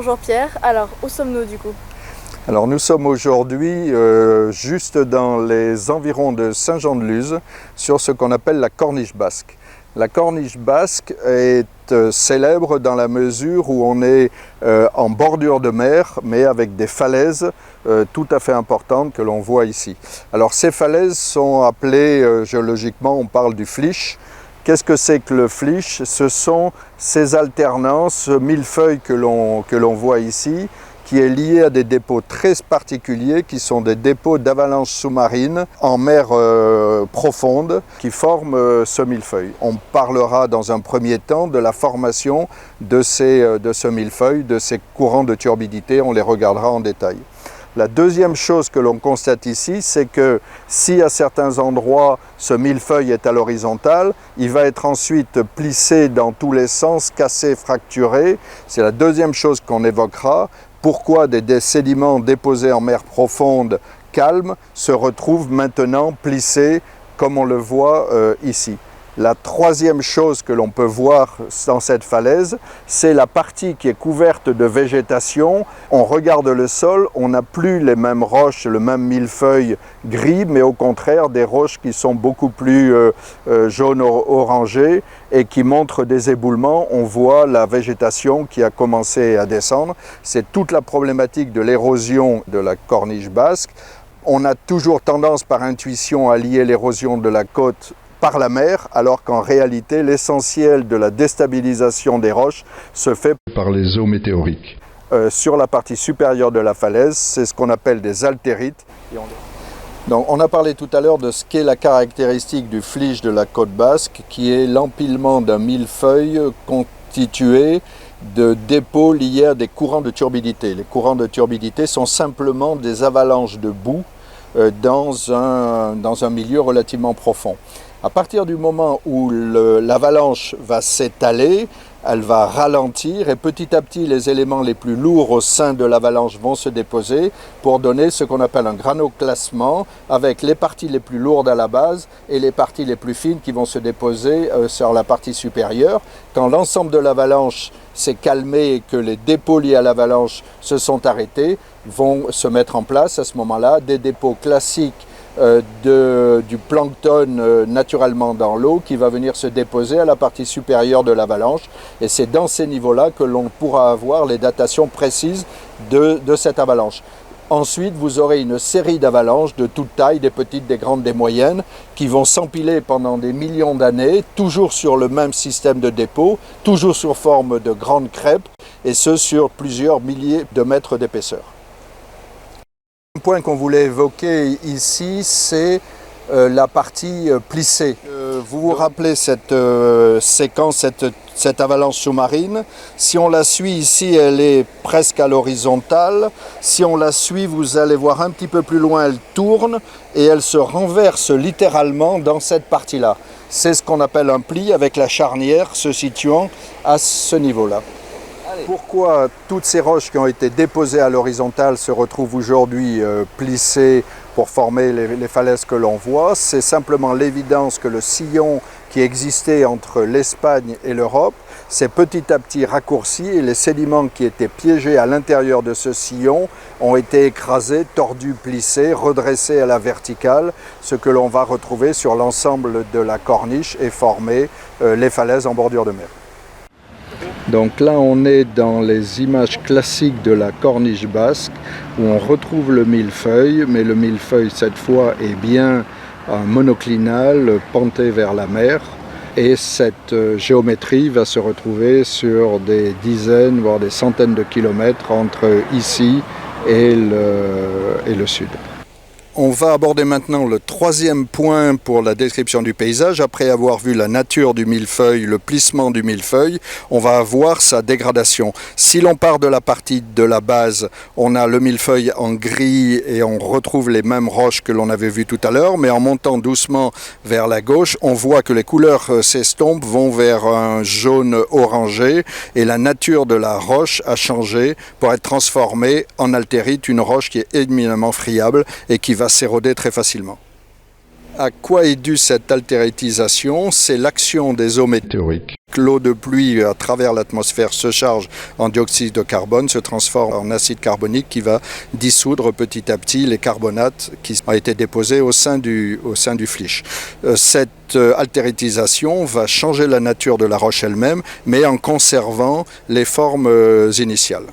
Bonjour Pierre, alors où sommes-nous du coup? Alors nous sommes aujourd'hui juste dans les environs de Saint-Jean-de-Luz sur ce qu'on appelle la Corniche basque. La Corniche basque est célèbre dans la mesure où on est en bordure de mer mais avec des falaises tout à fait importantes que l'on voit ici. Alors ces falaises sont appelées géologiquement, on parle du flysch. Qu'est-ce que c'est que le flysch? Ce sont ces alternances, ce millefeuille que l'on voit ici, qui est lié à des dépôts très particuliers qui sont des dépôts d'avalanches sous-marines en mer profonde qui forment ce millefeuille. On parlera dans un premier temps de la formation de ce millefeuille, de ces courants de turbidité, on les regardera en détail. La deuxième chose que l'on constate ici, c'est que si à certains endroits ce millefeuille est à l'horizontale, il va être ensuite plissé dans tous les sens, cassé, fracturé. C'est la deuxième chose qu'on évoquera. Pourquoi des sédiments déposés en mer profonde, calmes, se retrouvent maintenant plissés comme on le voit ici. La troisième chose que l'on peut voir dans cette falaise, c'est la partie qui est couverte de végétation. On regarde le sol, on n'a plus les mêmes roches, le même millefeuille gris, mais au contraire des roches qui sont beaucoup plus jaune-orangées et qui montrent des éboulements. On voit la végétation qui a commencé à descendre. C'est toute la problématique de l'érosion de la Corniche basque. On a toujours tendance par intuition à lier l'érosion de la côte par la mer, alors qu'en réalité, l'essentiel de la déstabilisation des roches se fait par les eaux météoriques. Sur la partie supérieure de la falaise, c'est ce qu'on appelle des altérites. Donc, on a parlé tout à l'heure de ce qu'est la caractéristique du flysch de la côte basque, qui est l'empilement d'un millefeuille constitué de dépôts liés à des courants de turbidité. Les courants de turbidité sont simplement des avalanches de boue dans un milieu relativement profond. À partir du moment où l'avalanche va s'étaler, elle va ralentir et petit à petit les éléments les plus lourds au sein de l'avalanche vont se déposer pour donner ce qu'on appelle un granoclassement avec les parties les plus lourdes à la base et les parties les plus fines qui vont se déposer sur la partie supérieure. Quand l'ensemble de l'avalanche s'est calmé et que les dépôts liés à l'avalanche se sont arrêtés, vont se mettre en place à ce moment-là des dépôts classiques du plancton naturellement dans l'eau qui va venir se déposer à la partie supérieure de l'avalanche et c'est dans ces niveaux-là que l'on pourra avoir les datations précises de cette avalanche. Ensuite, vous aurez une série d'avalanches de toute taille, des petites, des grandes, des moyennes, qui vont s'empiler pendant des millions d'années, toujours sur le même système de dépôt, toujours sous forme de grandes crêpes, et ce sur plusieurs milliers de mètres d'épaisseur. Un point qu'on voulait évoquer ici, c'est la partie plissée. Vous vous rappelez cette séquence, cette avalanche sous-marine. Si on la suit ici, elle est presque à l'horizontale. Si on la suit, vous allez voir un petit peu plus loin, elle tourne et elle se renverse littéralement dans cette partie-là. C'est ce qu'on appelle un pli avec la charnière se situant à ce niveau-là. Pourquoi toutes ces roches qui ont été déposées à l'horizontale se retrouvent aujourd'hui plissées pour former les falaises que l'on voit? C'est simplement l'évidence que le sillon qui existait entre l'Espagne et l'Europe s'est petit à petit raccourci et les sédiments qui étaient piégés à l'intérieur de ce sillon ont été écrasés, tordus, plissés, redressés à la verticale, ce que l'on va retrouver sur l'ensemble de la corniche et former les falaises en bordure de mer. Donc là, on est dans les images classiques de la Corniche basque où on retrouve le millefeuille, mais le millefeuille cette fois est bien monoclinal, penté vers la mer. Et cette géométrie va se retrouver sur des dizaines, voire des centaines de kilomètres entre ici et le sud. On va aborder maintenant le troisième point pour la description du paysage. Après avoir vu la nature du millefeuille, le plissement du millefeuille, on va voir sa dégradation. Si l'on part de la partie de la base, on a le millefeuille en gris et on retrouve les mêmes roches que l'on avait vues tout à l'heure, mais en montant doucement vers la gauche, on voit que les couleurs s'estompent, vont vers un jaune orangé et la nature de la roche a changé pour être transformée en altérite, une roche qui est éminemment friable et qui va s'éroder très facilement. À quoi est due cette altéritisation? C'est l'action des eaux météoriques. L'eau de pluie à travers l'atmosphère se charge en dioxyde de carbone, se transforme en acide carbonique qui va dissoudre petit à petit les carbonates qui ont été déposés au sein du flysch. Cette altéritisation va changer la nature de la roche elle-même, mais en conservant les formes initiales.